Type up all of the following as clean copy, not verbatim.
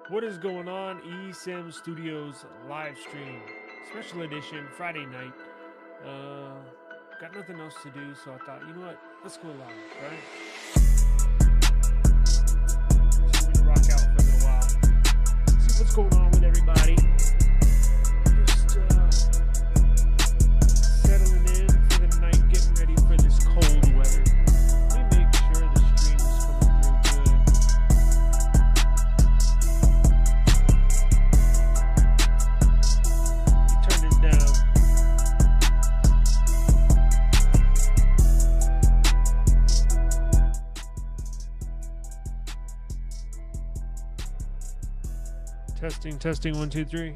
What is going on? eSIMstudios live stream, special edition, Friday night. Uh, got nothing else to do, so I thought, you know what? Let's go live, right? So we're gonna rock out for a little while. See what's going on with everybody. Just settling in for the night, getting ready for this cold weather. Let me make sure the stream is coming through good. Turn this down. Testing, 1, 2, 3.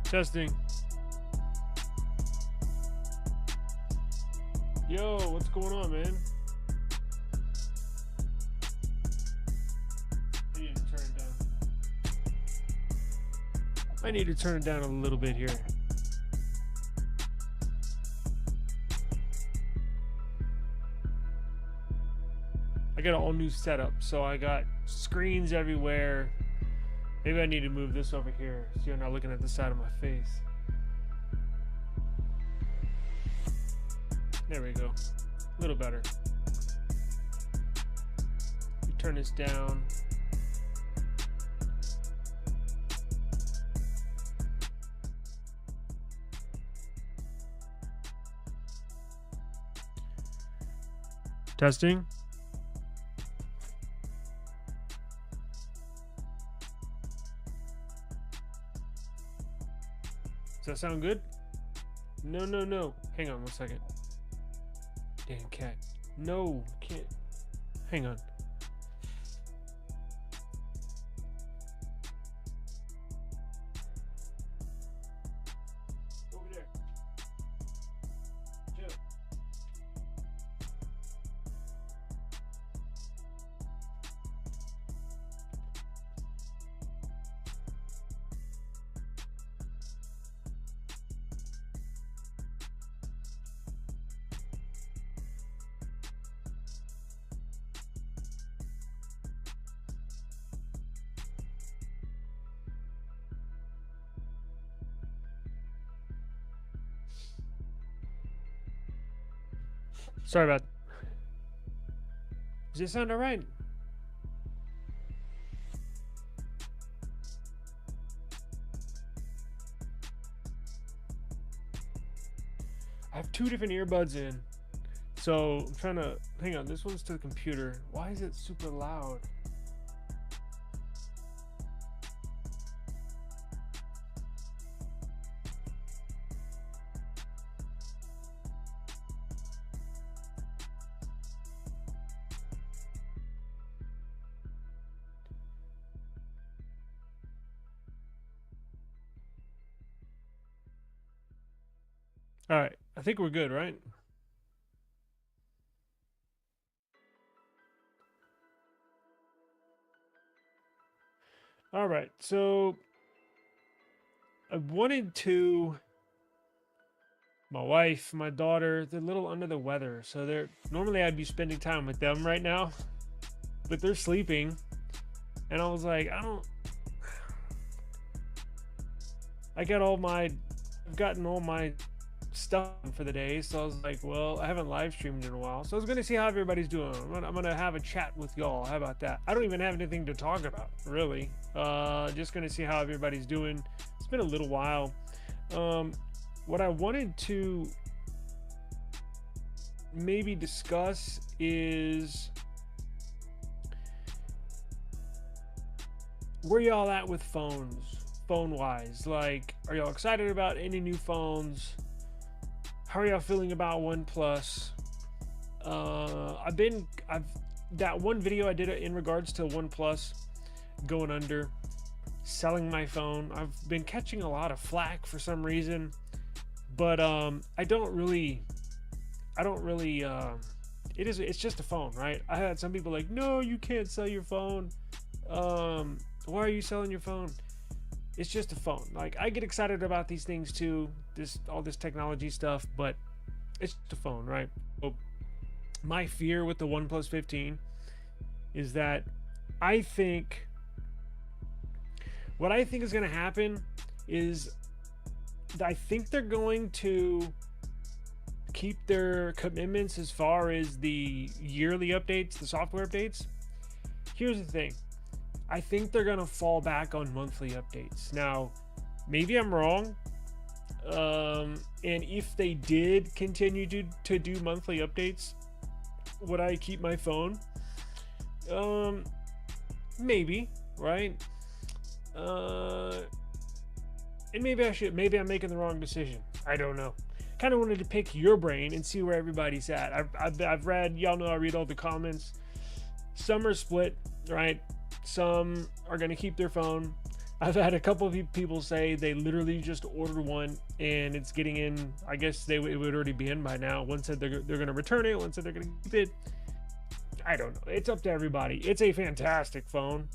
Testing. Yo, what's going on, man? I need to turn it down a little bit here. I got an all new setup, so I got screens everywhere. Maybe I need to move this over here so you're not looking at the side of my face. There we go. A little better. Turn this down. Testing. Does that sound good? No. Hang on 1 second. Damn cat. No, can't. Hang on. Over there. Chill. Sorry about. Does it sound alright? I have 2 different earbuds in, so I'm trying to. Hang on, this one's to the computer. Why is it super loud? All right, I think we're good, right? All right, so I wanted to. My wife, my daughter, they're a little under the weather, so they're normally I'd be spending time with them right now, but they're sleeping, and I was like, I've gotten all my stuff for the day, so I was like, well, I haven't live streamed in a while, so I was gonna see how everybody's doing. I'm gonna have a chat with y'all. How about that? I don't even have anything to talk about, really. Just gonna see how everybody's doing. It's been a little while. What I wanted to maybe discuss is where y'all at with phones, phone wise. Like, are y'all excited about any new phones? How are y'all feeling about OnePlus? That one video I did in regards to OnePlus going under, selling my phone. I've been catching a lot of flack for some reason, but I don't really. It's just a phone, right? I had some people like, no, you can't sell your phone. Why are you selling your phone? It's just a phone. Like, I get excited about these things too, all this technology stuff, but it's just a phone, right? So my fear with the OnePlus 15 is that I think what I think is going to happen is I think they're going to keep their commitments as far as the yearly updates, the software updates. Here's the thing. I think they're going to fall back on monthly updates. Now, maybe I'm wrong. And if they did continue to do monthly updates, would I keep my phone? Maybe, right? And maybe I should. Maybe I'm making the wrong decision. I don't know. Kind of wanted to pick your brain and see where everybody's at. I've read, y'all know I read all the comments. Some are split, right? Some are going to keep their phone. I've had a couple of people say they literally just ordered one and it's getting in. I guess it would already be in by now. One said they're going to return it. One said they're going to keep it. I don't know. It's up to everybody. It's a fantastic phone.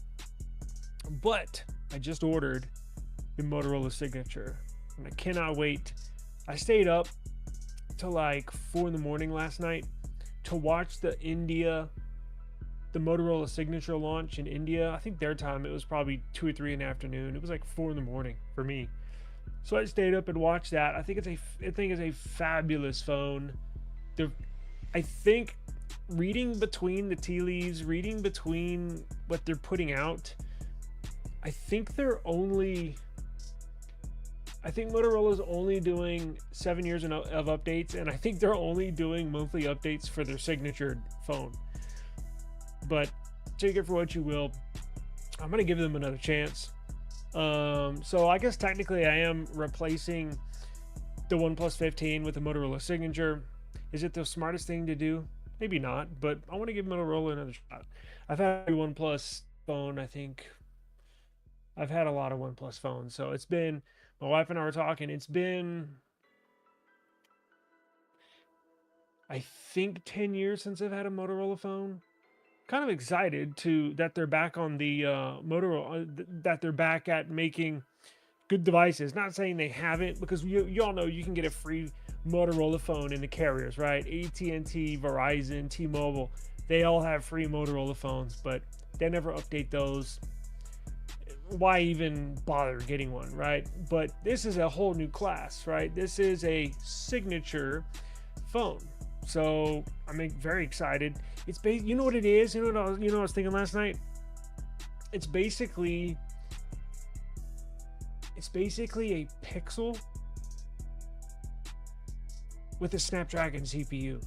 But I just ordered the Motorola Signature and I cannot wait. I stayed up till like 4 in the morning last night to watch the Motorola Signature launch in India. I think their time, it was probably 2 or 3 in the afternoon. It was like 4 in the morning for me. So I stayed up and watched that. I think it's a fabulous phone. I think reading between the tea leaves, reading between what they're putting out, I think Motorola's only doing 7 years of updates, and I think they're only doing monthly updates for their signature phone. But take it for what you will. I'm going to give them another chance. So I guess technically I am replacing the OnePlus 15 with the Motorola Signature. Is it the smartest thing to do? Maybe not, but I want to give Motorola another shot. I've had a OnePlus phone, I think. I've had a lot of OnePlus phones. So it's been, my wife and I were talking, it's been, I think 10 years since I've had a Motorola phone. Kind of excited that they're back on the Motorola, that they're back at making good devices. Not saying they haven't, because you all know you can get a free Motorola phone in the carriers, right? AT&T, Verizon, T-Mobile, they all have free Motorola phones, but they never update those. Why even bother getting one, right? But this is a whole new class, right? This is a signature phone. So I'm very excited. It's you know what it is? You know what I was thinking last night? It's basically a Pixel with a Snapdragon CPU.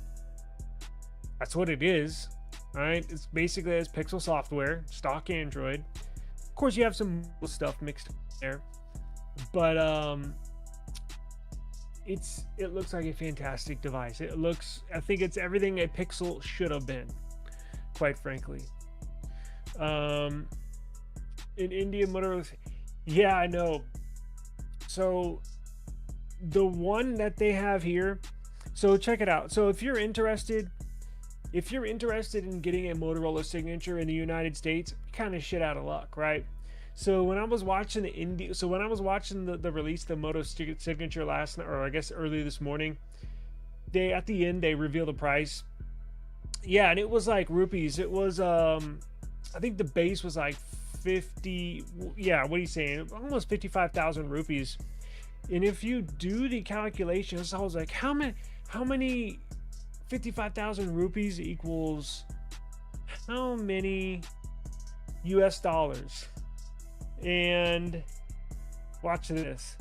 That's what it is. All right, it's basically as Pixel software, stock Android. Of course, you have some stuff mixed in there, but it looks like a fantastic device. I think it's everything a Pixel should have been, quite frankly. In India, Motorola, yeah, I know. So the one that they have here, so check it out. So if you're interested in getting a Motorola Signature in the United States, kind of shit out of luck, right? So when I was watching the release of the Moto Signature last night, or I guess early this morning, at the end they revealed the price. Yeah, and it was like rupees. It was I think the base was like 50. Yeah, what are you saying? Almost 55,000 rupees. And if you do the calculations, I was like, how many 55,000 rupees equals how many US dollars? And watch this.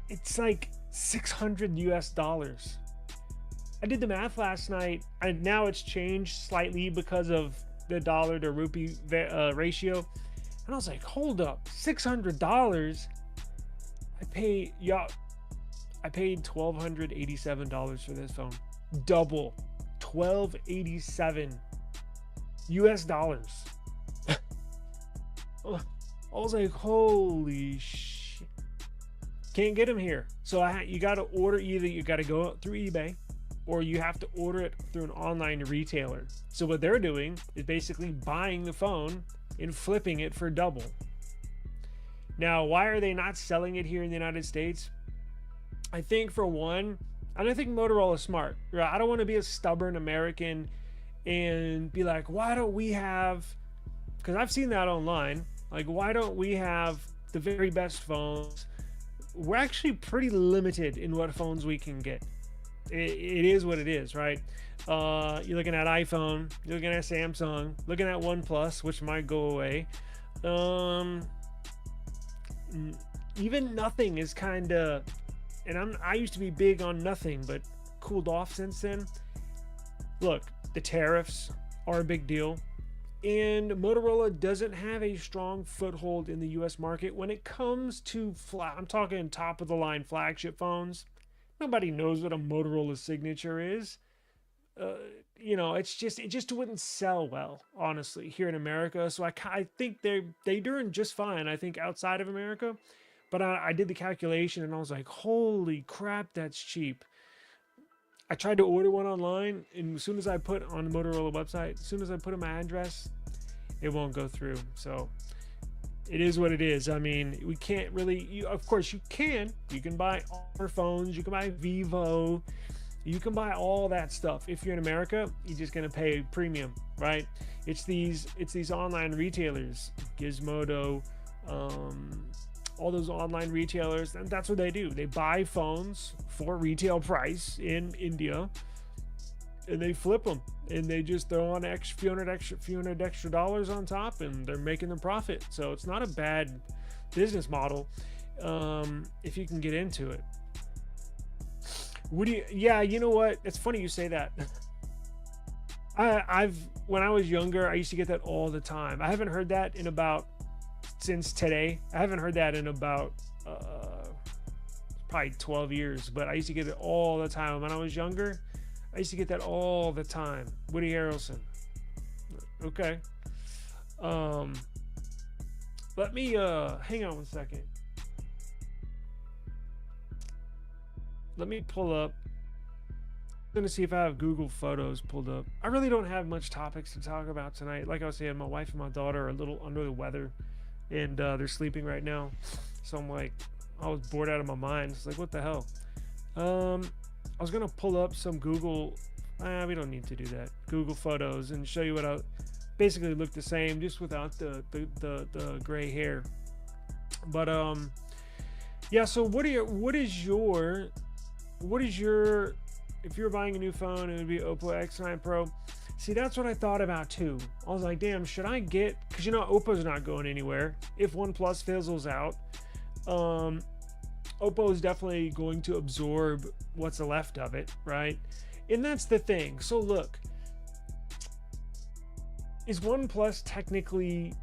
It's like 600 US dollars. I did the math last night, and now it's changed slightly because of the dollar to rupee ratio. And I was like, hold up, $600? I paid $1,287 for this phone. Double. $1,287 US dollars. I was like, holy shit. Can't get them here. So you got to order, either you got to go through eBay, or you have to order it through an online retailer. So what they're doing is basically buying the phone and flipping it for double. Now, why are they not selling it here in the United States? I think for one, and I think Motorola is smart. Right? I don't want to be a stubborn American and be like, why don't we have, because I've seen that online, like, why don't we have the very best phones? We're actually pretty limited in what phones we can get. It is what it is, right? You're looking at iPhone, you're looking at Samsung, looking at OnePlus, which might go away. Even nothing is kind of, and I used to be big on nothing, but cooled off since then. Look, the tariffs are a big deal, and Motorola doesn't have a strong foothold in the US market when it comes to I'm talking top of the line flagship phones. Nobody knows what a Motorola signature is. It just wouldn't sell well, honestly, here in America. So I think they're doing just fine, I think, outside of America. But I did the calculation and I was like, holy crap, that's cheap. I tried to order one online, and as soon as I put on the Motorola website, as soon as I put in my address, it won't go through. So it is what it is. I mean, we can't really, of course you can buy our phones, you can buy Vivo, you can buy all that stuff. If you're in America, you're just going to pay premium, right? It's these online retailers, Gizmodo, all those online retailers, and that's what they do. They buy phones for retail price in India, and they flip them, and they just throw on a few hundred extra dollars on top, and they're making the profit. So it's not a bad business model if you can get into it. Yeah, you know what? It's funny you say that. When I was younger, I used to get that all the time. I haven't heard that since today. I haven't heard that in about probably 12 years, but I used to get it all the time when I was younger. I used to get that all the time. Woody Harrelson. Okay. Let me hang on one second. Let me pull up. I'm gonna see if I have Google Photos pulled up. I really don't have much topics to talk about tonight. Like I was saying, my wife and my daughter are a little under the weather, and they're sleeping right now. So I'm like, I was bored out of my mind. It's like, what the hell? I was gonna pull up some Google. We don't need to do that. Google Photos and show you what I basically look the same, just without the gray hair. But yeah. So what is your if you're buying a new phone, it would be Oppo X9 Pro. See, that's what I thought about too. I was like, damn, should I get, because Oppo's not going anywhere. If OnePlus fizzles out, Oppo is definitely going to absorb what's left of it, right? And that's the thing. So look, is OnePlus technically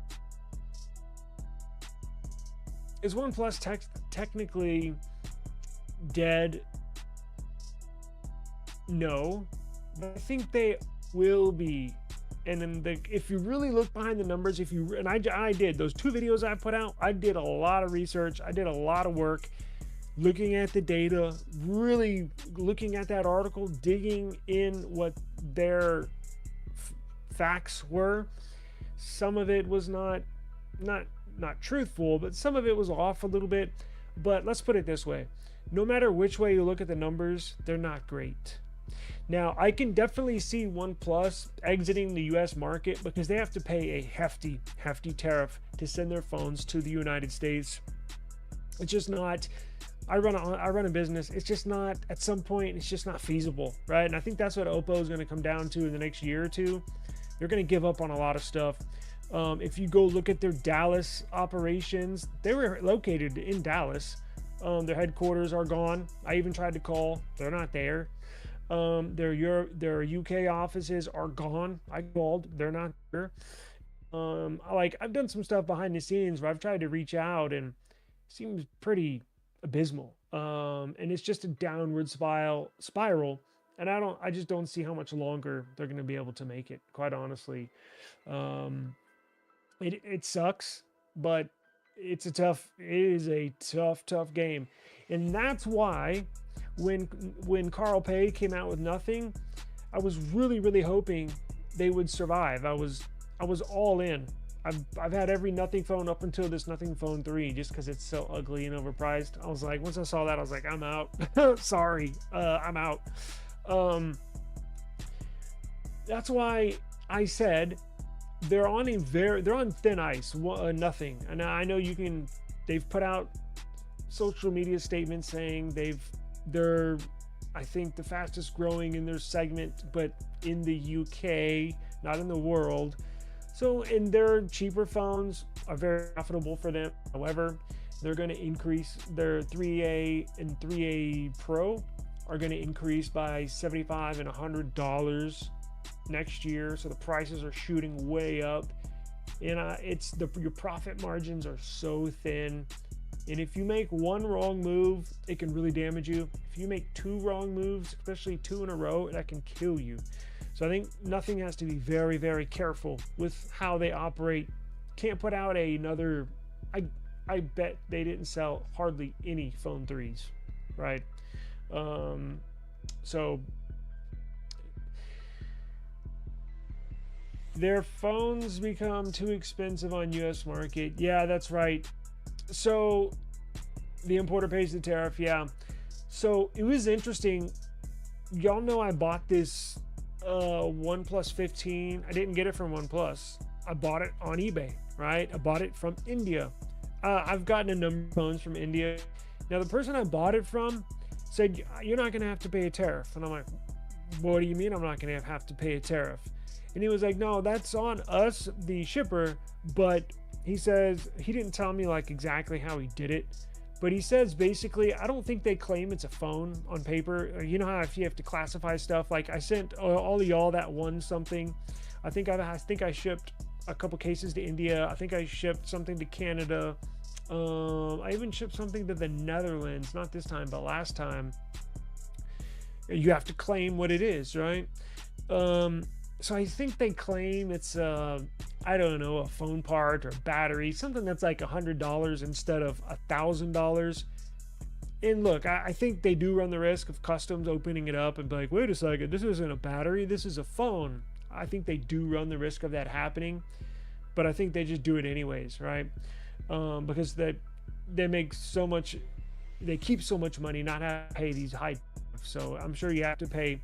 dead? No, but I think they will be. And then if you really look behind the numbers, I did those 2 videos I put out, I did a lot of research, I did a lot of work looking at the data, really looking at that article, digging in what their facts were. Some of it was not truthful, but some of it was off a little bit. But let's put it this way, no matter which way you look at the numbers, they're not great. Now, I can definitely see OnePlus exiting the US market because they have to pay a hefty tariff to send their phones to the United States. It's just not, I run a business, it's just not, at some point, it's just not feasible, right? And I think that's what Oppo is going to come down to in the next year or two. They're going to give up on a lot of stuff. If you go look at their Dallas operations, they were located in Dallas. Their headquarters are gone. I even tried to call, they're not there. Their UK offices are gone. I called, they're not there. I've done some stuff behind the scenes where I've tried to reach out, and it seems pretty abysmal. And it's just a downward spiral. And I just don't see how much longer they're going to be able to make it, quite honestly. It sucks, but it is a tough game. And that's why when Carl Pei came out with nothing, I was really hoping they would survive. I was all in. I've had every nothing phone up until this nothing phone 3 just because it's so ugly and overpriced. I was like, once I saw that, I was like, I'm out. Sorry, I'm out. That's why I said they're on thin ice. Nothing. And I know they've put out social media statements saying they're I think the fastest growing in their segment, but in the UK, not in the world. So, and their cheaper phones are very profitable for them. However, they're going to increase their 3A and 3A Pro are going to increase by $75 and $100 next year. So the prices are shooting way up, and your profit margins are so thin. And if you make one wrong move, it can really damage you. If you make 2 wrong moves, especially 2 in a row, that can kill you. So I think nothing has to be very careful with how they operate. Can't put out another. I bet they didn't sell hardly any phone 3s, right? So their phones become too expensive on US market. Yeah, that's right. So the importer pays the tariff. Yeah. So it was interesting. Y'all know I bought this OnePlus 15. I didn't get it from OnePlus. I bought it on eBay, right? I bought it from India. I've gotten a number of phones from India. Now, the person I bought it from said, you're not going to have to pay a tariff. And I'm like, what do you mean I'm not going to have to pay a tariff? And he was like, no, that's on us, the shipper. But he says, he didn't tell me like exactly how he did it. But he says basically, I don't think they claim it's a phone on paper. You know how if you have to classify stuff, like I sent all of y'all that won something. I think I shipped a couple cases to India. I think I shipped something to Canada. I even shipped something to the Netherlands, not this time, but last time. You have to claim what it is, right? So I think they claim it's I don't know, a phone part or battery, something that's like $100 instead of $1,000. And look, I think they do run the risk of customs opening it up and be like, wait a second, this isn't a battery, this is a phone. I think they do run the risk of that happening, but I think they just do it anyways, right? Because they make so much, they keep so much money not having to pay these high. So I'm sure you have to pay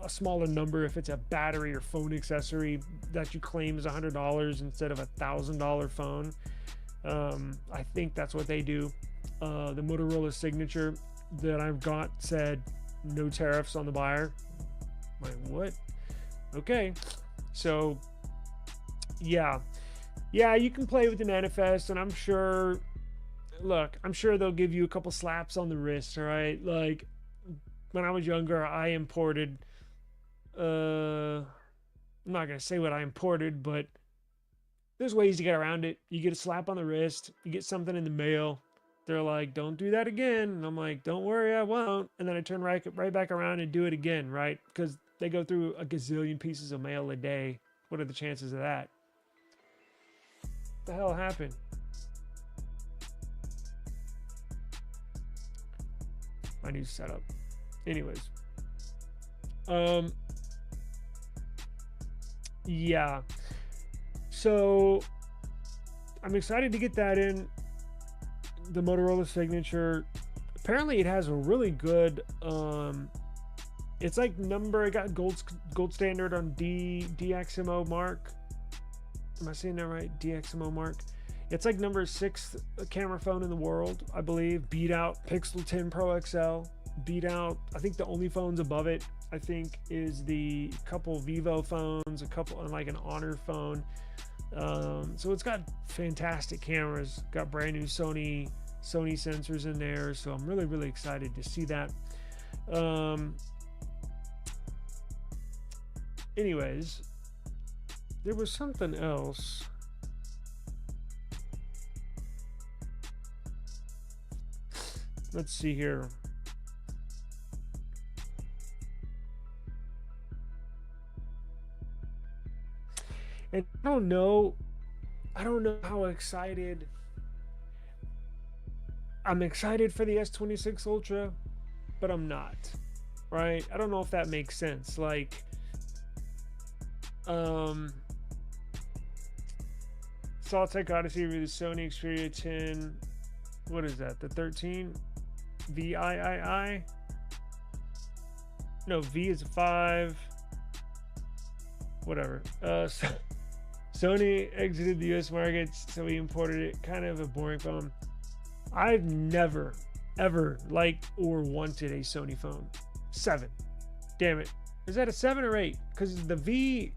a smaller number if it's a battery or phone accessory that you claim is $100 instead of $1,000 phone. I think that's what they do. The Motorola signature that I've got said no tariffs on the buyer. I'm like, what? Okay, so yeah, you can play with the manifest, and I'm sure they'll give you a couple slaps on the wrist. All right, like when I was younger, I imported I'm not gonna say what I imported, but there's ways to get around it. You get a slap on the wrist, you get something in the mail, they're like, don't do that again, and I'm like, don't worry, I won't. And then I turn right back around and do it again, right? Because they go through a gazillion pieces of mail a day. What are the chances of that? What the hell happened? My new setup. Anyways, yeah, so I'm excited to get that in, the Motorola signature. Apparently it has a really good it's like it got gold standard on DxMO mark. Am I saying that right? DxMO mark. It's like number 6 camera phone in the world, I believe. Beat out Pixel 10 Pro XL. Beat out, I think the only phones above it, I think, is the couple Vivo phones, a couple, and like an Honor phone. So it's got fantastic cameras, got brand new Sony sensors in there. So I'm really excited to see that. Anyways, there was something else. Let's see here. And I don't know how excited. I'm excited for the S26 Ultra. but I'm not, right? I don't know if that makes sense. Like, Saltec Odyssey with the Sony Xperia 10. What is that? The 13? VIII? No, V is a 5. Whatever. Sony exited the US market, so we imported it. Kind of a boring phone. I've never, ever liked or wanted a Sony phone. 7. Damn it. Is that a 7 or 8? Because the V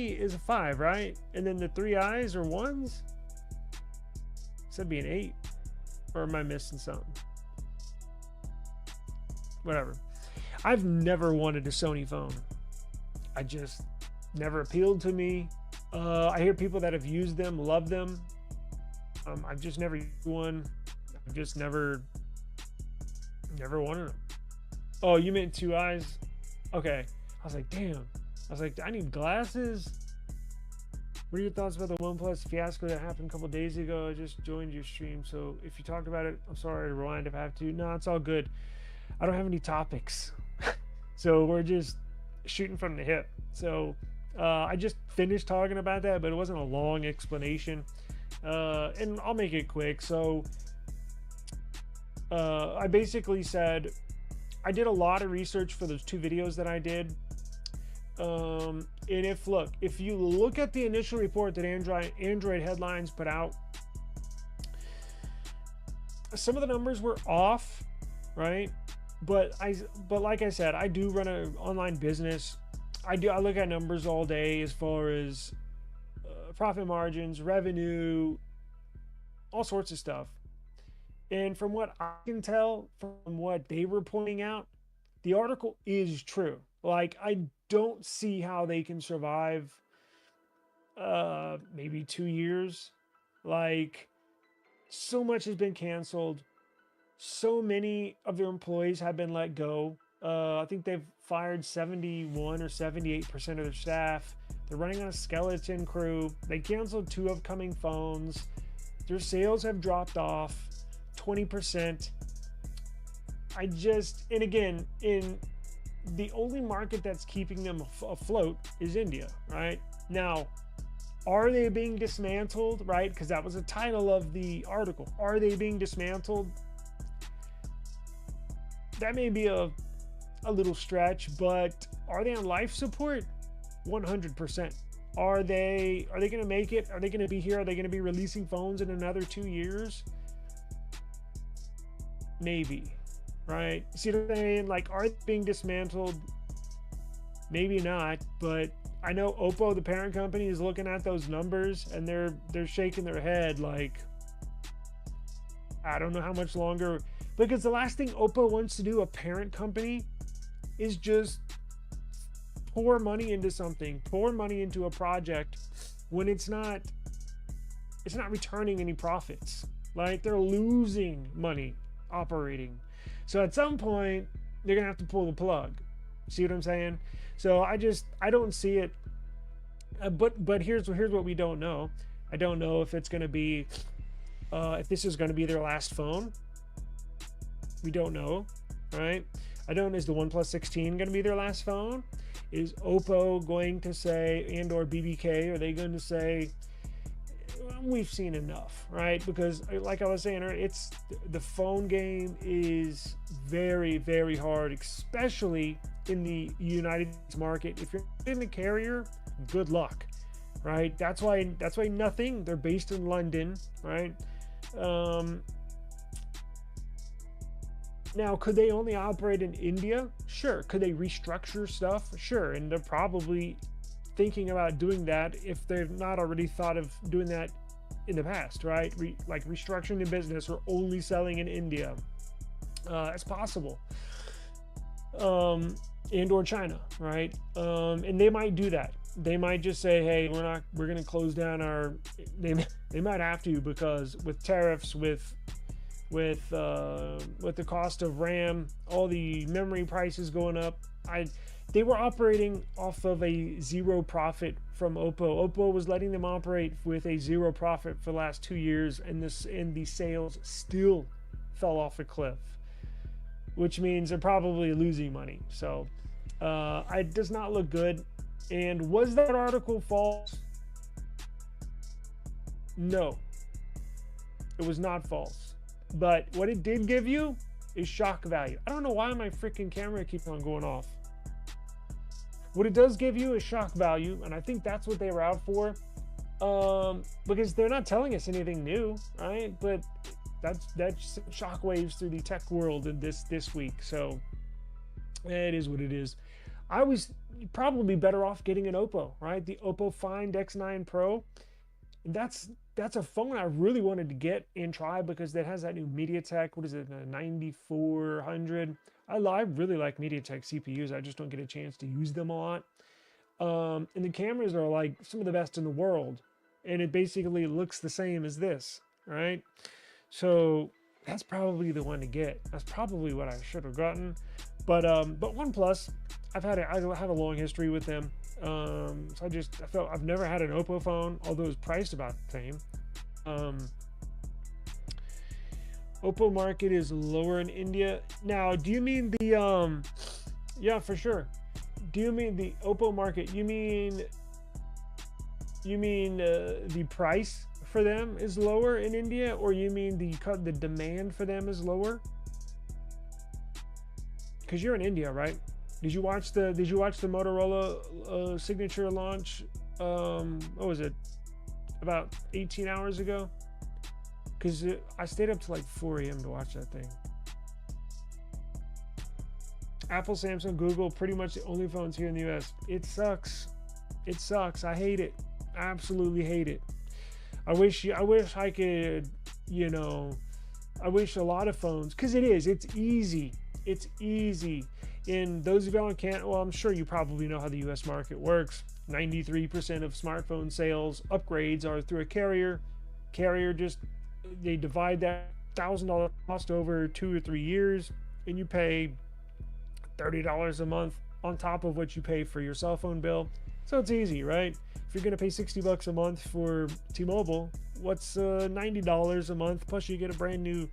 is a 5, right? And then the 3 I's are 1s? So that'd be an 8. Or am I missing something? Whatever. I've never wanted a Sony phone. I just never appealed to me. I hear people that have used them love them. I've just never used one. I've just never wanted them. Oh, you meant 2 eyes? Okay. I was like, damn. I was like, I need glasses. What are your thoughts about the OnePlus fiasco that happened a couple days ago? I just joined your stream, so if you talked about it, I'm sorry to rewind if I have to. No, it's all good. I don't have any topics. So we're just shooting from the hip. So I just finished talking about that, but it wasn't a long explanation. And I'll make it quick. So I basically said I did a lot of research for those 2 videos that I did. And if you look at the initial report that Android Headlines put out, some of the numbers were off, right? But like I said, I do run an online business. I look at numbers all day as far as profit margins, revenue, all sorts of stuff. And from what I can tell, from what they were pointing out, the article is true. Like, I don't see how they can survive maybe 2 years. Like, so much has been canceled. So many of their employees have been let go. I think they've fired 71 or 78% of their staff. They're running on a skeleton crew. They canceled 2 upcoming phones. Their sales have dropped off 20%. And again, the only market that's keeping them afloat is India, right? Now, are they being dismantled, right? Because that was the title of the article. Are they being dismantled? That may be a little stretch, but are they on life support? 100%. Are they going to make it? Are they going to be here? Are they going to be releasing phones in another 2 years? Maybe, right? See what I'm saying? Like, are they being dismantled? Maybe not, but I know Oppo, the parent company, is looking at those numbers and they're shaking their head like, I don't know how much longer, because the last thing Oppo wants to do, a parent company, is just pour money into something, pour money into a project when it's not returning any profits. Like, they're losing money operating. So at some point they're gonna have to pull the plug. See what I'm saying? So I don't see it. But here's what we don't know. I don't know if it's gonna be if this is gonna be their last phone. We don't know, right? I don't know, is the OnePlus 16 gonna be their last phone? Is Oppo going to say, and or BBK, are they going to say, we've seen enough, right? Because like I was saying, it's the phone game is very, very hard, especially in the United States market. If you're in the carrier, good luck, right? That's why nothing. They're based in London, right? Now, could they only operate in India? Sure. Could they restructure stuff? Sure. And they're probably thinking about doing that if they've not already thought of doing that in the past, right? Like restructuring the business or only selling in India. It's possible. And or China, right? And they might do that. They might just say, hey, we're going to close down our, they might have to, because with tariffs, with the cost of RAM, all the memory prices going up, they were operating off of a zero profit from Oppo. Oppo was letting them operate with a zero profit for the last 2 years, and the sales still fell off a cliff. which means they're probably losing money. So it does not look good. And was that article false? No, it was not false. But what it did give you is shock value. I don't know why my freaking camera keeps on going off. What it does give you is shock value, and I think that's what they were out for, because they're not telling us anything new, right? But that's shockwaves through the tech world in this week. So it is what it is. I was probably better off getting an Oppo, right? The Oppo Find X9 Pro. That's a phone I really wanted to get and try because it has that new MediaTek, what is it, 9400. I really like MediaTek CPUs. I just don't get a chance to use them a lot. And the cameras are like some of the best in the world. And it basically looks the same as this, right? So that's probably the one to get. That's probably what I should have gotten. But OnePlus, I have a long history with them. So I felt I've never had an Oppo phone, although it's priced about the same. Oppo market is lower in India. Now, do you mean the yeah, for sure. Do you mean the Oppo market? You mean the price for them is lower in India, or you mean the demand for them is lower? Because you're in India, right? Did you watch the Motorola signature launch? What was it? About 18 hours ago? Because I stayed up to like 4 a.m. to watch that thing. Apple, Samsung, Google, pretty much the only phones here in the US. It sucks. It sucks. I hate it. I absolutely hate it. I wish I could, you know, I wish a lot of phones, because it's easy. It's easy. And those of y'all who can't, well, I'm sure you probably know how the US market works. 93% of smartphone sales upgrades are through a carrier. Carrier they divide that $1,000 cost over 2 or 3 years, and you pay $30 a month on top of what you pay for your cell phone bill. So it's easy, right? If you're going to pay $60 a month for T-Mobile, what's $90 a month? Plus you get a brand new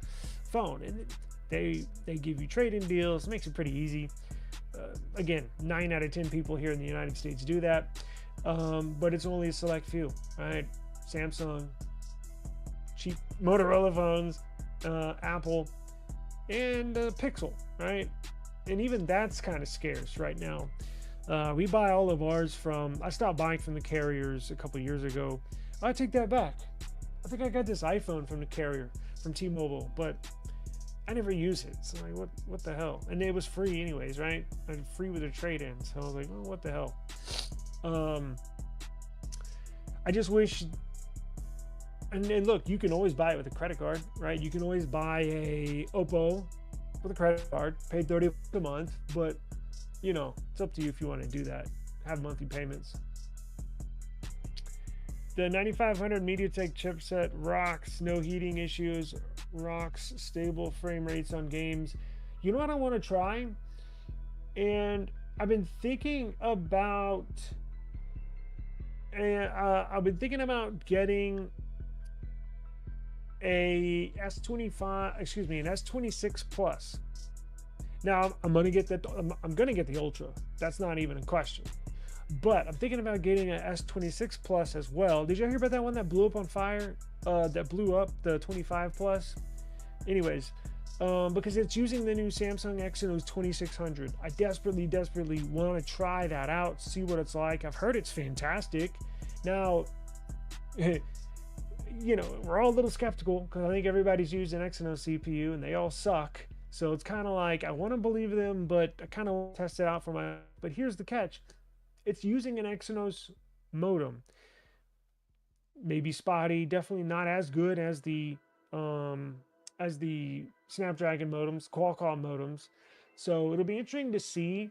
phone. And they give you trade-in deals. It makes it pretty easy. Again, 9 out of 10 people here in the United States do that. But it's only a select few, right? Samsung, cheap Motorola phones, Apple, and Pixel, right? And even that's kind of scarce right now. We buy all of ours I stopped buying from the carriers a couple years ago. I take that back. I think I got this iPhone from the carrier, from T-Mobile, but I never use it. So like, what the hell? And it was free anyways, right? And free with a trade-in. So I was like, well, what the hell? I just wish. And look, you can always buy it with a credit card, right? You can always buy a Oppo with a credit card, pay $30 a month, but you know, it's up to you if you want to do that. Have monthly payments. The 9500 MediaTek chipset rocks, no heating issues, rocks stable frame rates on games. You know what I want to try? And I've been thinking about getting an S26 Plus. Now I'm gonna get the Ultra. That's not even a question. But I'm thinking about getting an S26 Plus as well. Did you hear about that one that blew up on fire? That blew up the 25 Plus. Anyways, because it's using the new Samsung Exynos 2600. I desperately want to try that out, see what it's like. I've heard it's fantastic. Now, you know, we're all a little skeptical because I think everybody's used an Exynos CPU and they all suck. So it's kind of like, I want to believe them, but I kind of want to test it out for but here's the catch. It's using an Exynos modem. Maybe spotty, definitely not as good as the Snapdragon modems, Qualcomm modems. So it'll be interesting to see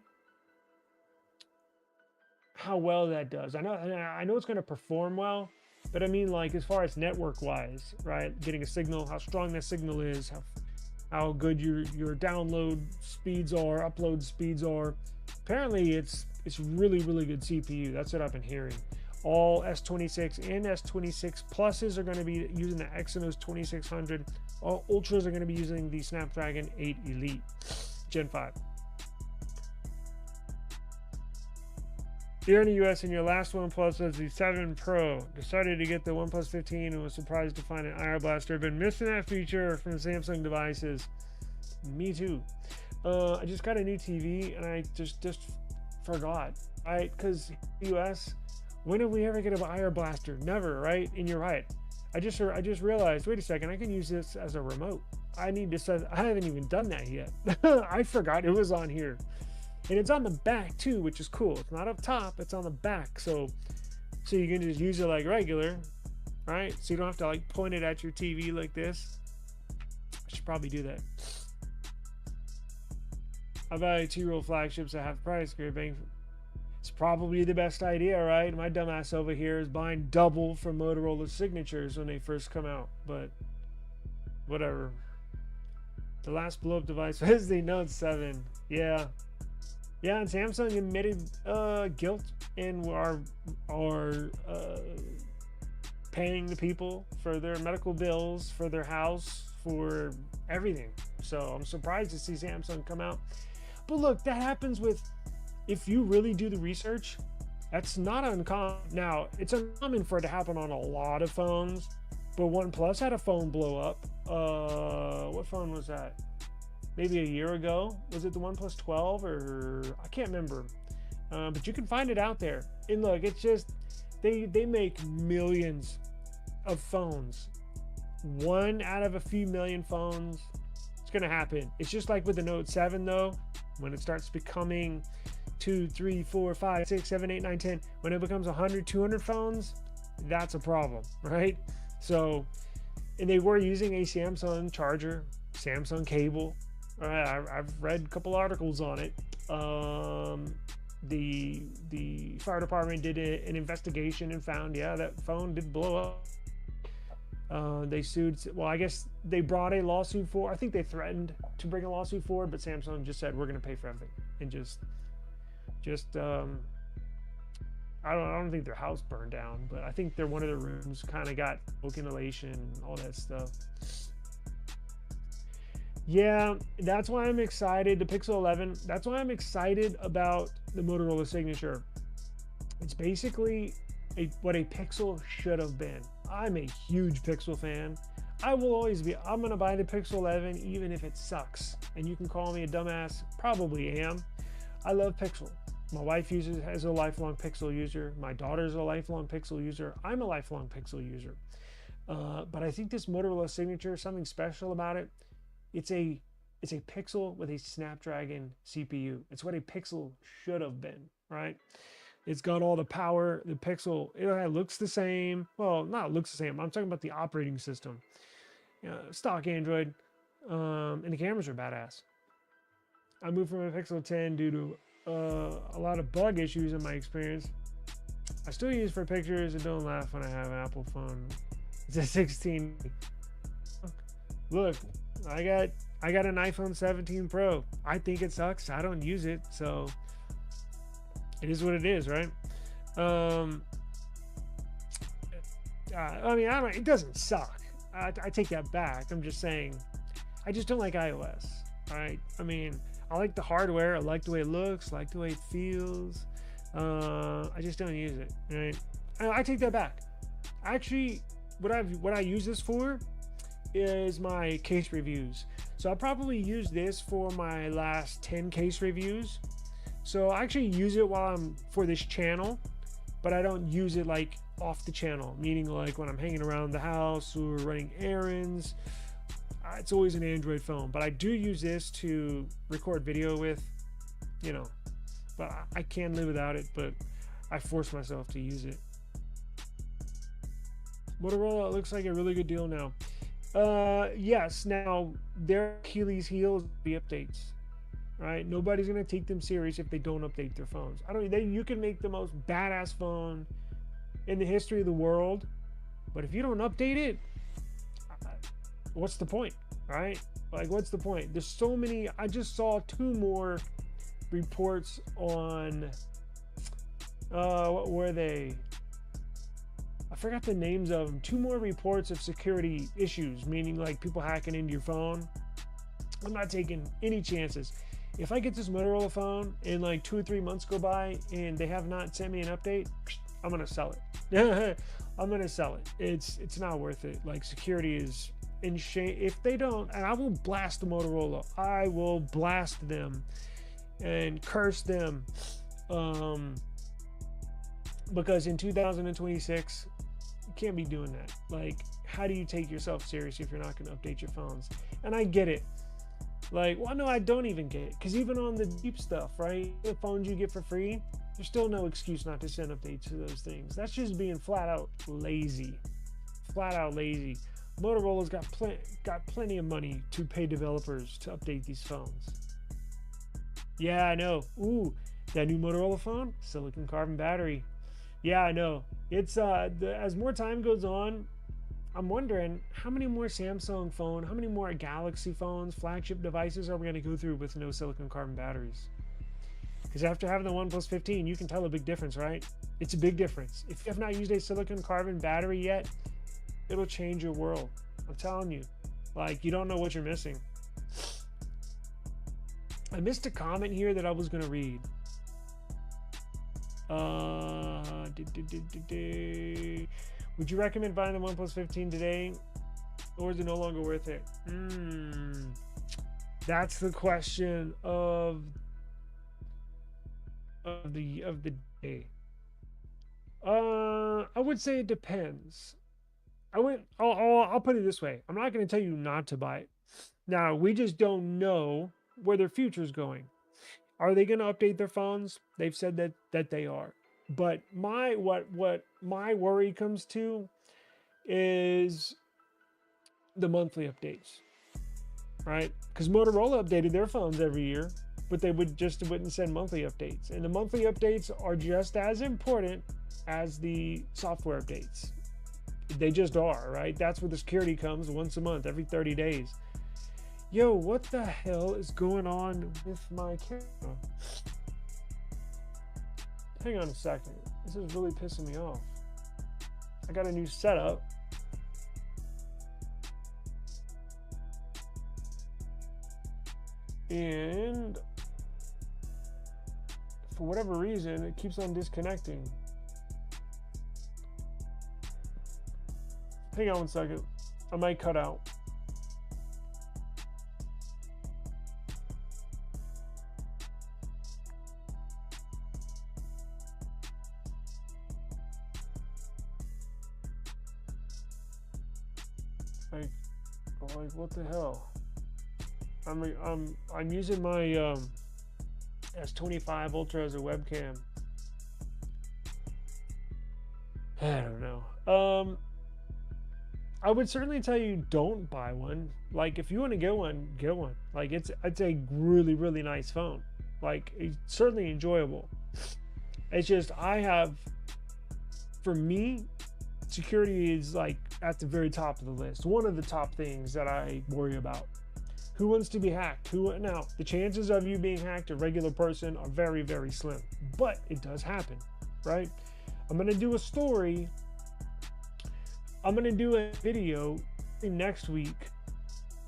how well that does. I know it's going to perform well, but I mean, like, as far as network wise, right? Getting a signal, how strong that signal is, how good your download speeds are, upload speeds are. Apparently it's really good CPU. That's what I've been hearing. All S26 and S26 Pluses are going to be using the Exynos 2600. All Ultras are going to be using the Snapdragon 8 Elite. Gen 5. Here in the US, in your last OnePlus was the 7 Pro. Decided to get the OnePlus 15 and was surprised to find an IR blaster. Been missing that feature from Samsung devices. Me too. I just got a new TV and I just forgot. Right? Because US, when did we ever get an IR blaster? Never, right? And you're right. I just realized, wait a second, I can use this as a remote. I need to set, I haven't even done that yet. I forgot it was on here. And it's on the back too, which is cool. It's not up top, it's on the back. So you can just use it like regular, right? So you don't have to like point it at your TV like this. I should probably do that. I value 2-year-old flagships at half price. Great bang. It's probably the best idea, right? My dumbass over here is buying double from Motorola signatures when they first come out, but whatever. The last blow-up device was the Note 7. Yeah, and Samsung admitted guilt and are paying the people for their medical bills, for their house, for everything. So I'm surprised to see Samsung come out. But look, that happens with, if you really do the research, that's not uncommon. Now, it's uncommon for it to happen on a lot of phones, but OnePlus had a phone blow up. What phone was that? Maybe a year ago. Was it the OnePlus 12 or I can't remember. But you can find it out there. And look, it's just, they make millions of phones. One out of a few million phones. It's gonna happen. It's just like with the Note 7 though. When it starts becoming 2, 3, 4, 5, 6, 7, 8, 9, 10, when it becomes 100, 200 phones, that's a problem, right? So, and they were using a Samsung charger, Samsung cable. I've read a couple articles on it. The fire department did an investigation and found, yeah, that phone did blow up. They sued. Well, I guess they brought a lawsuit for. I think they threatened to bring a lawsuit for, but Samsung just said we're going to pay for everything, and just I don't think their house burned down, but I think one of their rooms kind of got smoke inhalation, all that stuff. Yeah, that's why I'm excited. The Pixel 11. That's why I'm excited about the Motorola Signature. It's basically what a Pixel should have been. I'm a huge Pixel fan. I will always be. I'm gonna buy the Pixel 11 even if it sucks. And you can call me a dumbass. Probably am. I love Pixel. My wife is a lifelong Pixel user. My daughter's a lifelong Pixel user. I'm a lifelong Pixel user. But I think this Motorola Signature, something special about it. It's a Pixel with a Snapdragon CPU. It's what a Pixel should have been, right? It's got all the power. The Pixel, it looks the same. Well, not looks the same. I'm talking about the operating system. Stock Android. And the cameras are badass. I moved from a Pixel 10 due to a lot of bug issues in my experience. I still use it for pictures and don't laugh when I have an Apple phone. It's a 16. Look, I got an iPhone 17 Pro. I think it sucks. I don't use it, so it is what it is, right? I mean, it doesn't suck. I take that back. I'm just saying, I just don't like iOS, right? I mean, I like the hardware. I like the way it looks, like the way it feels. I just don't use it, right? I take that back. Actually, what I use this for is my case reviews. So I'll probably use this for my last 10 case reviews. So I actually use it while I'm for this channel, but I don't use it like off the channel, meaning like when I'm hanging around the house or running errands. It's always an Android phone, but I do use this to record video with, but I can live without it, but I force myself to use it. Motorola looks like a really good deal now. Yes, now their Achilles heel is the updates, right? Nobody's gonna take them serious if they don't update their phones. You can make the most badass phone in the history of the world, but if you don't update it, what's the point, right? Like, what's the point? There's so many. I just saw 2 more reports on what were they? I forgot the names of them. 2 more reports of security issues, meaning like people hacking into your phone. I'm not taking any chances. If I get this Motorola phone and like 2 or 3 months go by and they have not sent me an update, I'm gonna sell it. I'm gonna sell it. It's not worth it. Like, security is in shame if they don't. And I will blast the Motorola. I will blast them and curse them, because in 2026 you can't be doing that. Like, how do you take yourself serious if you're not going to update your phones? And I get it. Like, well, no, I don't even get it, because even on the deep stuff, right, the phones you get for free, there's still no excuse not to send updates to those things. That's just being flat out lazy. Motorola's got plenty of money to pay developers to update these phones. Yeah, I know. Ooh, that new Motorola phone, silicon carbon battery. Yeah, I know. It's as more time goes on, I'm wondering how many more Samsung phone, how many more Galaxy phones, flagship devices are we going to go through with no silicon carbon batteries? Because after having the OnePlus 15, you can tell a big difference, right? It's a big difference. If you have not used a silicon carbon battery yet, it'll change your world. I'm telling you. Like, you don't know what you're missing. I missed a comment here that I was going to read. Would you recommend buying the OnePlus 15 today, or is it no longer worth it? That's the question of the day. I would say it depends. I'll put it this way. I'm not going to tell you not to buy it. Now, we just don't know where their future is going. Are they going to update their phones? They've said that they are. But what my worry comes to is the monthly updates, right? Because Motorola updated their phones every year, but they wouldn't send monthly updates. And the monthly updates are just as important as the software updates. They just are, right? That's where the security comes once a month, every 30 days. Yo, what the hell is going on with my camera? Hang on a second. This is really pissing me off. I got a new setup. And for whatever reason, it keeps on disconnecting. Hang on one second. I might cut out. Like what the hell? I'm using my S25 Ultra as a webcam. I don't know. I would certainly tell you don't buy one. Like, if you want to get one, get one. Like, it's a really, really nice phone. Like, it's certainly enjoyable. It's just, for me, security is like at the very top of the list. One of the top things that I worry about. Who wants to be hacked? Now, the chances of you being hacked, a regular person, are very, very slim. But it does happen, right? I'm going to do a story. I'm going to do a video next week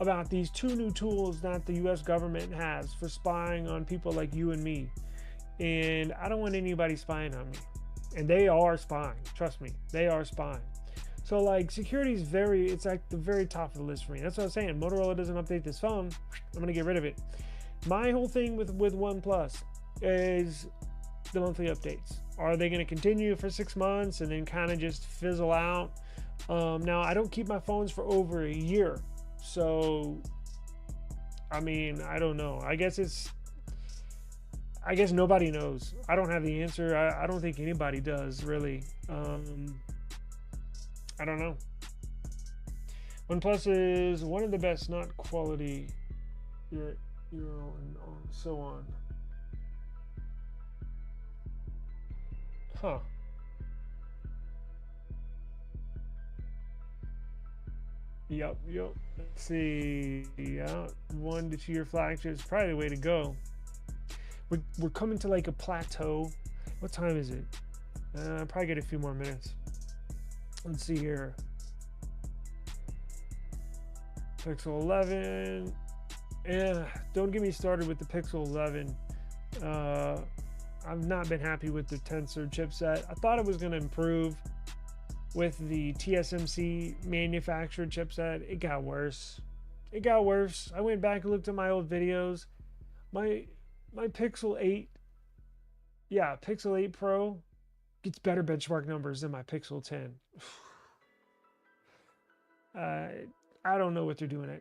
about these 2 new tools that the US government has for spying on people like you and me. And I don't want anybody spying on me. And they are spying. Trust me, they are spying. So, like, security is it's like the very top of the list for me. That's what I was saying. Motorola doesn't update this phone, I'm going to get rid of it. My whole thing with OnePlus is the monthly updates. Are they going to continue for 6 months and then kind of just fizzle out? Now, I don't keep my phones for over a year. So, I mean, I don't know. I guess nobody knows. I don't have the answer. I don't think anybody does, really. I don't know. OnePlus is one of the best, not quality, and so on. Huh. Yep. Let's see. Yeah, 1 to 2 year flagship is probably the way to go. We're coming to like a plateau. What time is it? Probably get a few more minutes. Let's see here. Pixel 11. Don't get me started with the Pixel 11. I've not been happy with the Tensor chipset. I thought it was going to improve with the TSMC manufactured chipset. It got worse. It got worse. I went back and looked at my old videos. My Pixel 8, yeah, Pixel 8 Pro gets better benchmark numbers than my Pixel 10. I don't know what they're doing.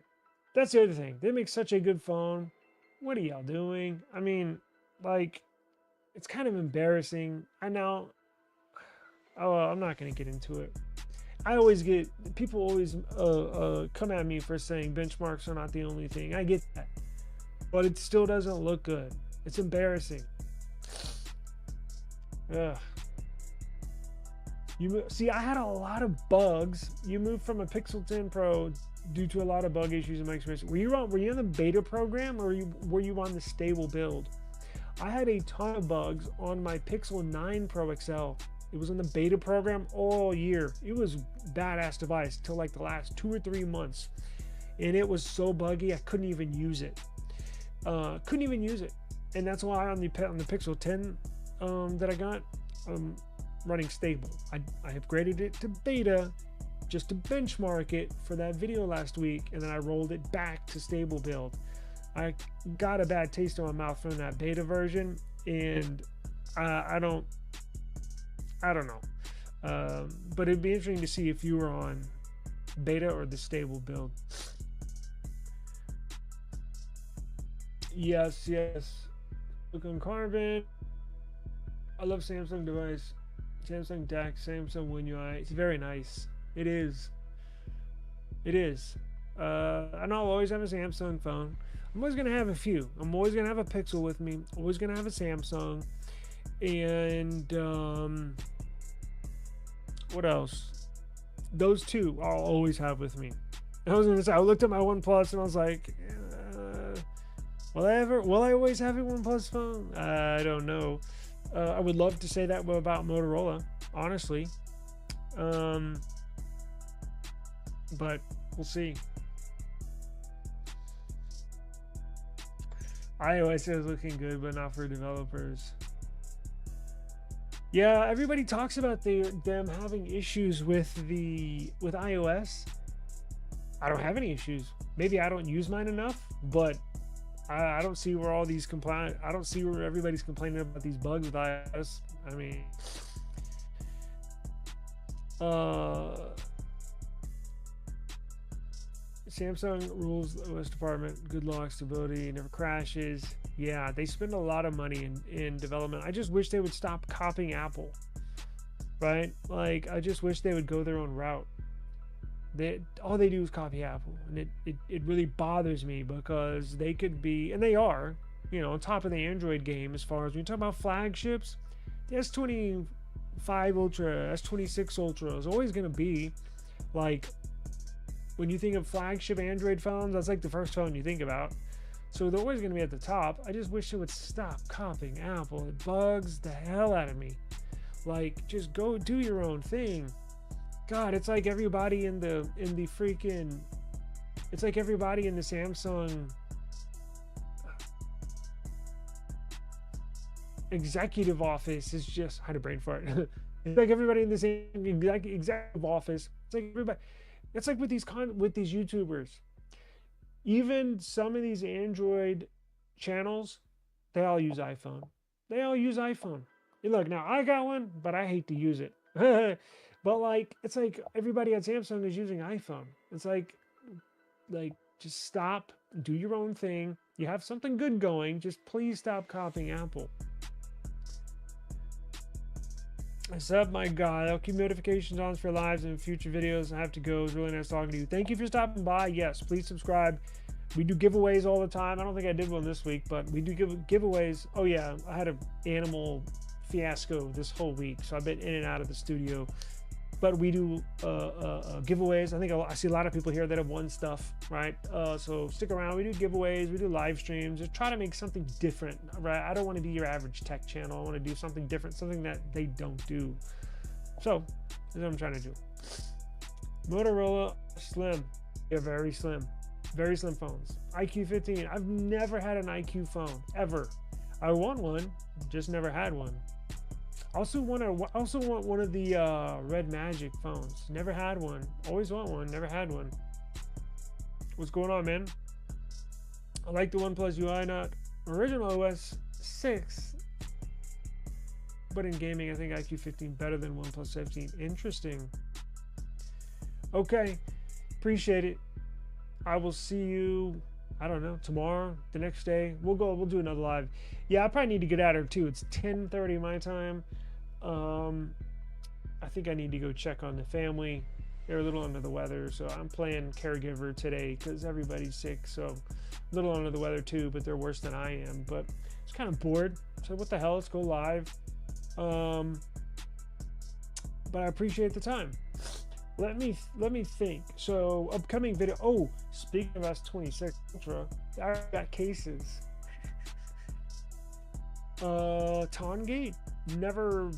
That's the other thing. They make such a good phone. What are y'all doing? I mean, like, it's kind of embarrassing. I know. Oh, I'm not gonna get into it. I always get people always come at me for saying benchmarks are not the only thing. I get that, but it still doesn't look good. It's embarrassing. Ugh. See, I had a lot of bugs. You moved from a Pixel 10 Pro due to a lot of bug issues in my experience. Were you in the beta program, or were you on the stable build? I had a ton of bugs on my Pixel 9 Pro XL. It was in the beta program all year. It was a badass device till like the last 2 or 3 months, and it was so buggy I couldn't even use it. And that's why on the Pixel 10 that I got, running stable. I upgraded it to beta just to benchmark it for that video last week, and then I rolled it back to stable build. I got a bad taste in my mouth from that beta version, and I don't know. But it'd be interesting to see if you were on beta or the stable build. Yes. Silicon carbon. I love Samsung device. Samsung DeX, Samsung One UI. It's very nice. It is. And I'll always have a Samsung phone. I'm always gonna have a few. I'm always gonna have a Pixel with me. Always gonna have a Samsung. And what else? Those two I'll always have with me. I was gonna say, I looked at my OnePlus and I was like, will I always have a OnePlus phone? I don't know. I would love to say that about Motorola, honestly. But we'll see. iOS is looking good, but not for developers. Yeah, everybody talks about them having issues with iOS. I don't have any issues. Maybe I don't use mine enough, but I don't see where I don't see where everybody's complaining about these bugs with iOS. I mean, Samsung rules the OS department. Good lock stability, never crashes. Yeah, they spend a lot of money in development. I just wish they would stop copying Apple, right? Like, I just wish they would go their own route. All they do is copy Apple, and it really bothers me, because they could be, and they are, on top of the Android game as far as when you talk about flagships. The S25 Ultra, S26 Ultra is always going to be like, when you think of flagship Android phones, that's like the first phone you think about. So they're always going to be at the top. I just wish they would stop copying Apple. It bugs the hell out of me. Like, just go do your own thing. God, it's like everybody in the freaking, it's like everybody in the Samsung executive office is just, I had a brain fart. It's like everybody in the same executive office. It's like everybody. It's like with these YouTubers. Even some of these Android channels, they all use iPhone. And look, now I got one, but I hate to use it. But like, it's like everybody at Samsung is using iPhone. It's like just stop, do your own thing. You have something good going. Just please stop copying Apple. What's up, my God? I'll keep notifications on for lives and future videos. I have to go. It's really nice talking to you. Thank you for stopping by. Yes, please subscribe. We do giveaways all the time. I don't think I did one this week, but we do giveaways. Oh yeah, I had an animal fiasco this whole week, so I've been in and out of the studio. But we do giveaways. I think I see a lot of people here that have won stuff, right? So stick around. We do giveaways. We do live streams. Just try to make something different, right? I don't want to be your average tech channel. I want to do something different, something that they don't do. So that's what I'm trying to do. Motorola Slim. They're very slim. Very slim phones. IQ 15. I've never had an IQ phone ever. I want one, just never had one. Also want one of the Red Magic phones. Never had one. Always want one. Never had one. What's going on, man? I like the OnePlus UI, not original OS 6, but in gaming, I think IQ 15 better than OnePlus 15. Interesting. Okay, appreciate it. I will see you, I don't know, tomorrow, the next day. We'll do another live. Yeah, I probably need to get out of here too. It's 10:30 my time. I think I need to go check on the family. They're a little under the weather, so I'm playing caregiver today because everybody's sick. So a little under the weather too, but they're worse than I am. But it's kind of bored. So what the hell? Let's go live. But I appreciate the time. Let me think. So upcoming video. Oh, speaking of S26 Ultra, I got cases. Tongate. Never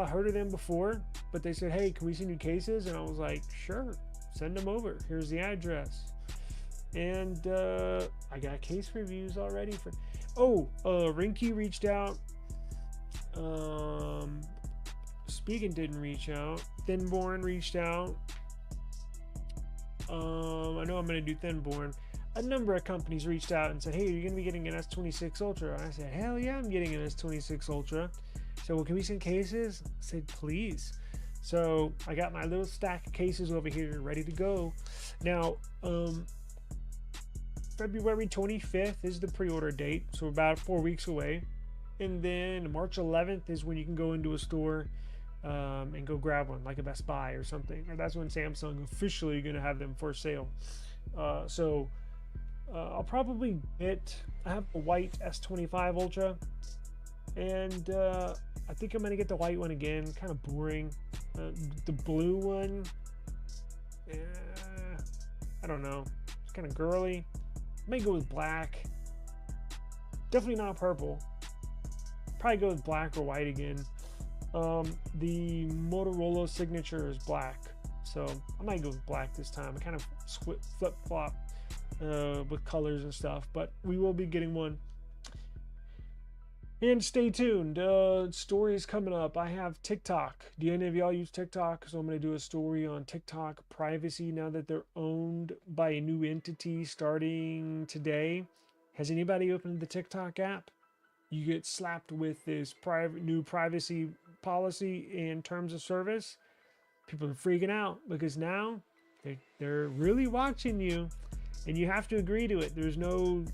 heard of them before, but they said, hey, can we send you cases? And I was like, sure, send them over. Here's the address. And I got case reviews already for. Rinky reached out. Spigen didn't reach out. Thinborn reached out. I know I'm going to do Thinborn. A number of companies reached out and said, hey, you're going to be getting an S26 Ultra. And I said, hell yeah, I'm getting an S26 Ultra. So, well, can we send cases? I said, please. So I got my little stack of cases over here ready to go. Now, February 25th is the pre-order date. So we're about 4 weeks away. And then March 11th is when you can go into a store and go grab one, like a Best Buy or something. Or that's when Samsung officially going to have them for sale. I'll probably I have the white S25 Ultra, and I think I'm going to get the white one again. Kind of boring. The blue one, I don't know. It's kind of girly. I may go with black. Definitely not purple. Probably go with black or white again. The Motorola signature is black, so I might go with black this time. I kind of flip-flop with colors and stuff, but we will be getting one. And stay tuned. Stories coming up. I have TikTok. Do any of y'all use TikTok? So I'm going to do a story on TikTok privacy now that they're owned by a new entity starting today. Has anybody opened the TikTok app? You get slapped with this new privacy policy and terms of service. People are freaking out because now they're really watching you, and you have to agree to it. There's no,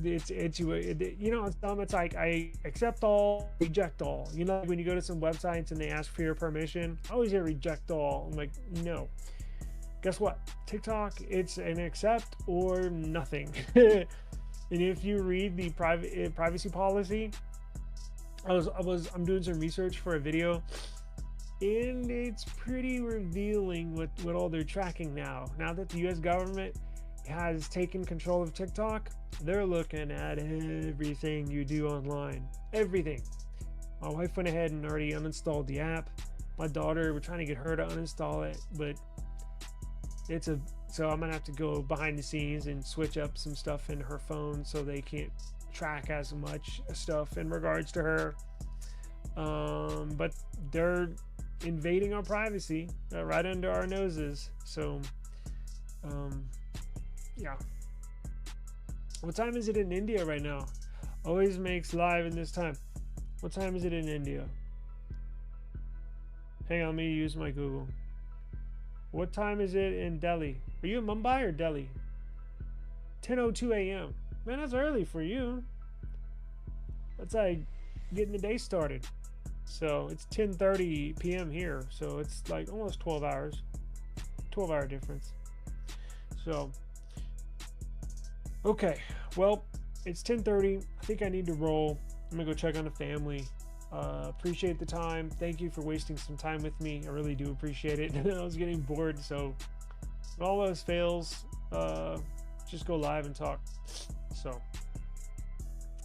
it's dumb. It's like I accept all, reject all. You know, when you go to some websites and they ask for your permission, I always hear reject all. I'm like, no. Guess what? TikTok, it's an accept or nothing. And if you read the privacy policy, I'm doing some research for a video, and it's pretty revealing what all they're tracking now. Now that the US government has taken control of TikTok, they're looking at everything you do online. Everything. My wife went ahead and already uninstalled the app. My daughter, we're trying to get her to uninstall it, but so I'm gonna have to go behind the scenes and switch up some stuff in her phone so they can't track as much stuff in regards to her. But they're invading our privacy right under our noses. So, yeah. What time is it in India right now? Always makes live in this time. What time is it in India? Hang on, let me use my Google. What time is it in Delhi? Are you in Mumbai or Delhi? 10:02 a.m. Man, that's early for you. That's like getting the day started. So it's 10:30 p.m. here. So it's like almost 12 hours. 12-hour difference. So, okay. Well, it's 10:30. I think I need to roll. I'm going to go check on the family. Appreciate the time. Thank you for wasting some time with me. I really do appreciate it. I was getting bored, so when all those fails, just go live and talk. So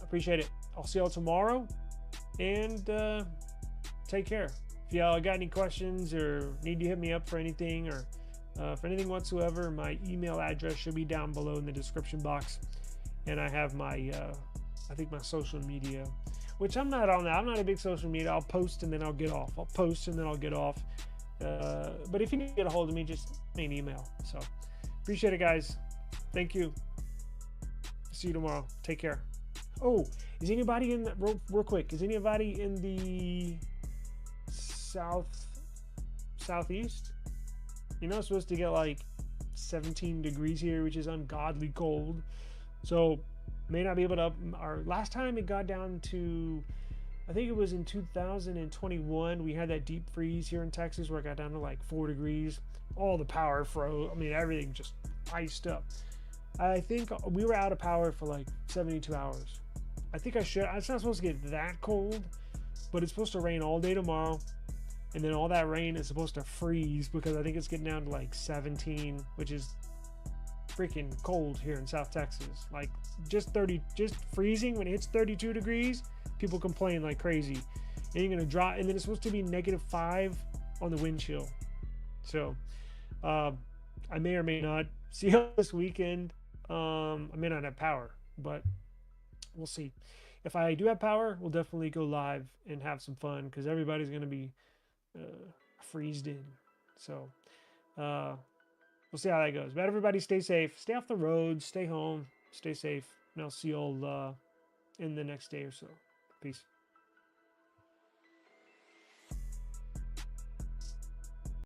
appreciate it. I'll see y'all tomorrow, and take care. If y'all got any questions or need to hit me up for anything, or For anything whatsoever, my email address should be down below in the description box, and I have my I think my social media, which I'm not on that. I'm not a big social media. I'll post and then I'll get off. I'll post and then I'll get off. But if you need to get a hold of me, just send me an email. So appreciate it, guys. Thank you. See you tomorrow. Take care. Oh, is anybody in the, real quick? Is anybody in the southeast? You know, it's supposed to get like 17 degrees here, which is ungodly cold. So may not be able to. Our last time it got down to, I think it was in 2021. We had that deep freeze here in Texas where it got down to like 4 degrees. All the power froze. I mean, everything just iced up. I think we were out of power for like 72 hours. I think it's not supposed to get that cold, but it's supposed to rain all day tomorrow. And then all that rain is supposed to freeze because I think it's getting down to like 17, which is freaking cold here in South Texas. Like just freezing when it hits 32 degrees, people complain like crazy. And you're gonna drop, and then it's supposed to be -5 on the wind chill. So I may or may not see how this weekend. I may not have power, but we'll see. If I do have power, we'll definitely go live and have some fun because everybody's gonna be freezed in. So we'll see how that goes. But everybody stay safe, stay off the roads, stay home, stay safe, and I'll see you all in the next day or so. Peace.